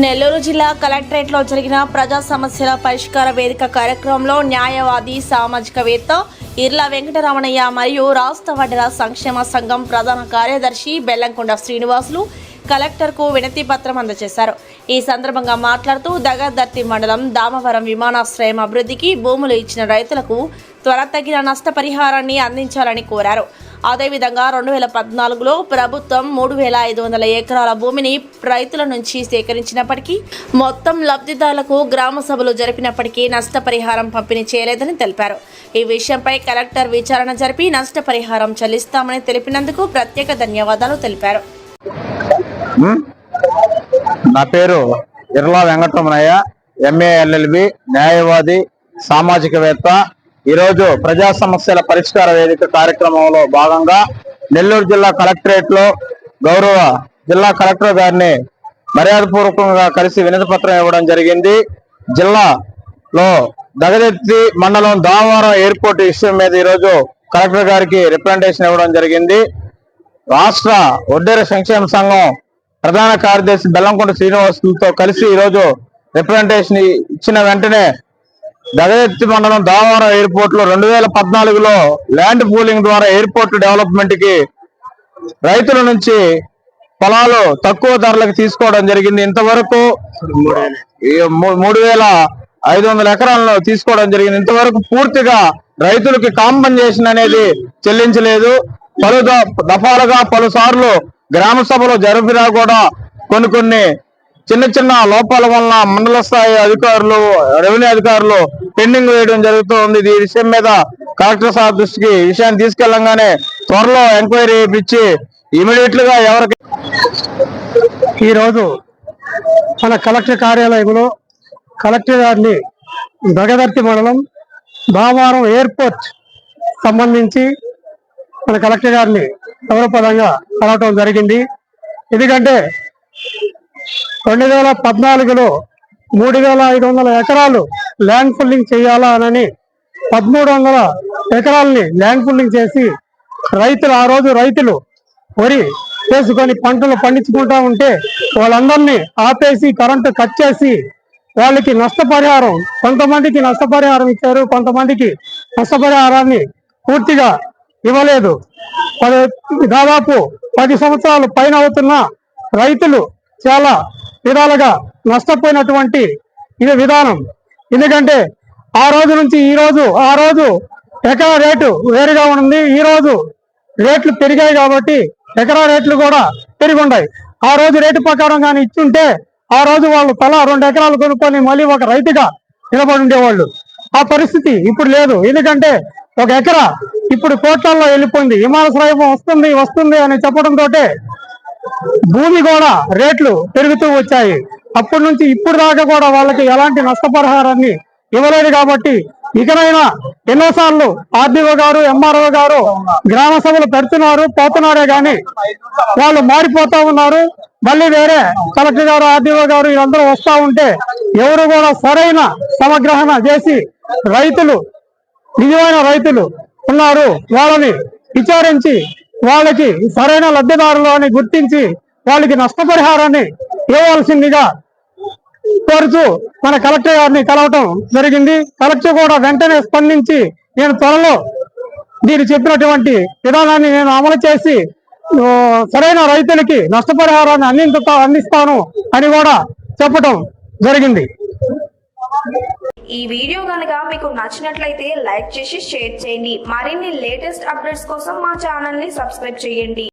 నెల్లూరు జిల్లా కలెక్టరేట్లో జరిగిన ప్రజా సమస్యల పరిష్కార వేదిక కార్యక్రమంలో న్యాయవాది సామాజికవేత్త ఇర్ల వెంకటరమణయ్య మరియు రాష్ట్ర వడ్డెర సంక్షేమ సంఘం ప్రధాన కార్యదర్శి బెల్లంకొండ శ్రీనివాసులు కలెక్టర్కు వినతి పత్రం అందజేశారు. ఈ సందర్భంగా మాట్లాడుతూ దగదర్తి మండలం దామవరం విమానాశ్రయం అభివృద్ధికి భూములు ఇచ్చిన రైతులకు త్వరతగిన నష్టపరిహారాన్ని అందించాలని కోరారు. అదేవిధంగా 2014లో ప్రభుత్వం 3500 ఎకరాల భూమిని రైతుల నుంచి సేకరించినప్పటికీ మొత్తం లబ్ధిదారులకు గ్రామ సభలు జరిపినప్పటికీ నష్టపరిహారం పంపిణీ చేయలేదని తెలిపారు. ఈ విషయంపై కలెక్టర్ విచారణ జరిపి నష్టపరిహారం చెల్లిస్తామని తెలిపినందుకు ప్రత్యేక ధన్యవాదాలు తెలిపారు. నా పేరు ఇర్ల వెంకటరమణయ్య, MA LLB, న్యాయవాది, సామాజికవేత్త. ఈరోజు ప్రజా సమస్యల పరిష్కార వేదిక కార్యక్రమంలో భాగంగా నెల్లూరు జిల్లా కలెక్టరేట్ లో గౌరవ జిల్లా కలెక్టర్ గారిని మర్యాదపూర్వకంగా కలిసి వినతి పత్రం ఇవ్వడం జరిగింది. జిల్లాలో దగదర్తి మండలం దామవరం ఎయిర్పోర్ట్ విషయం మీద ఈరోజు కలెక్టర్ గారికి రిప్రజెంటేషన్ ఇవ్వడం జరిగింది. రాష్ట్ర వడ్డెర సంక్షేమ సంఘం ప్రధాన కార్యదర్శి బెల్లంకొండ శ్రీనివాసులతో కలిసి ఈరోజు రిప్రజెంటేషన్ ఇచ్చిన వెంటనే దగదర్తి మండలం దామవరం ఎయిర్పోర్ట్ లో 2014లో ల్యాండ్ పూలింగ్ ద్వారా ఎయిర్పోర్ట్ డెవలప్మెంట్ కి రైతుల నుంచి పొలాలు తక్కువ ధరలకు తీసుకోవడం జరిగింది. ఇంతవరకు 3500 ఎకరాలను తీసుకోవడం జరిగింది. ఇంతవరకు పూర్తిగా రైతులకి కాంపెన్సేషన్ అనేది చెల్లించలేదు. పలు దఫాలుగా పలుసార్లు గ్రామ సభలో జరిపినా కూడా కొన్ని చిన్న లోపాల వలన మండల స్థాయి అధికారులు, రెవెన్యూ అధికారులు పెండింగ్ వేయడం జరుగుతుంది. ఈ విషయం మీద కలెక్టర్ సార్ దృష్టికి విషయాన్ని తీసుకెళ్లంగానే త్వరలో ఎంక్వైరీ ఇప్పించి ఇమీడియట్ గా ఎవరికి ఈరోజు మన కలెక్టర్ కార్యాలయంలో కలెక్టర్ గారిని దగదర్తి మండలం దామవరం ఎయిర్పోర్ట్ సంబంధించి మన కలెక్టర్ గారిని గౌరవపరంగా కలవటం జరిగింది. ఎందుకంటే 2014లో 3500 ఎకరాలు ల్యాండ్ పుల్లింగ్ చేయాలా అని 1300 ఎకరాలని ల్యాండ్ పుల్లింగ్ చేసి ఆ రోజు రైతులు వరి చేసుకొని పంటలు పండించుకుంటా ఉంటే వాళ్ళందరినీ ఆపేసి కరెంటు కట్ చేసి వాళ్ళకి నష్టపరిహారం, కొంతమందికి నష్టపరిహారం ఇచ్చారు, కొంతమందికి నష్టపరిహారాన్ని పూర్తిగా ఇవ్వలేదు. దాదాపు 10 సంవత్సరాలు పైన అవుతున్న రైతులు చాలా విధాలుగా నష్టపోయినటువంటి ఇది విధానం. ఎందుకంటే ఆ రోజు నుంచి ఆ రోజు ఎకరా రేటు వేరుగా ఉంది. ఈ రోజు రేట్లు పెరిగాయి కాబట్టి ఎకరా రేట్లు కూడా పెరిగి ఉన్నాయి. ఆ రోజు రేటు ప్రకారం కానీ ఇచ్చుంటే ఆ రోజు వాళ్ళు తలా 2 ఎకరాలు కొనుక్కొని మళ్ళీ ఒక రైతుగా నిలబడి ఉండేవాళ్ళు. ఆ పరిస్థితి ఇప్పుడు లేదు. ఎందుకంటే ఒక ఎకరా ఇప్పుడు కోట్లల్లో వెళ్ళిపోయింది. విమానాశ్రయం వస్తుంది అని చెప్పడంతో భూమి కూడా రేట్లు పెరుగుతూ వచ్చాయి. అప్పటి నుంచి ఇప్పుడు దాకా కూడా వాళ్ళకి ఎలాంటి నష్టపరిహారాన్ని ఇవ్వలేదు. కాబట్టి ఇకనైనా ఎన్నోసార్లు RDO గారు, MRO గారు గ్రామ సభలు పోతున్నారే గాని వాళ్ళు మారిపోతా ఉన్నారు. మళ్ళీ వేరే కలెక్టర్ గారు, RDO గారు వీళ్ళందరూ వస్తా ఉంటే ఎవరు కూడా సరైన సమగ్రహణ చేసి నిజమైన రైతులు ఉన్నారు వాళ్ళని విచారించి వాళ్ళకి సరైన లబ్ధిదారులు అని గుర్తించి వాళ్ళకి నష్టపరిహారాన్ని ఇవ్వాల్సిందిగా కోరుతూ మన కలెక్టర్ గారిని కలవటం జరిగింది. కలెక్టర్ కూడా వెంటనే స్పందించి నేను త్వరలో మీరు చెప్పినటువంటి విధానాన్ని నేను అమలు చేసి సరైన రైతులకి నష్టపరిహారాన్ని అందిస్తాను అని కూడా చెప్పటం జరిగింది. ఈ వీడియో కనుక మీకు నచ్చినట్లయితే లైక్ చేసి షేర్ చేయండి. మరిన్ని లేటెస్ట్ అప్డేట్స్ కోసం మా ఛానల్ ని సబ్స్క్రైబ్ చేయండి.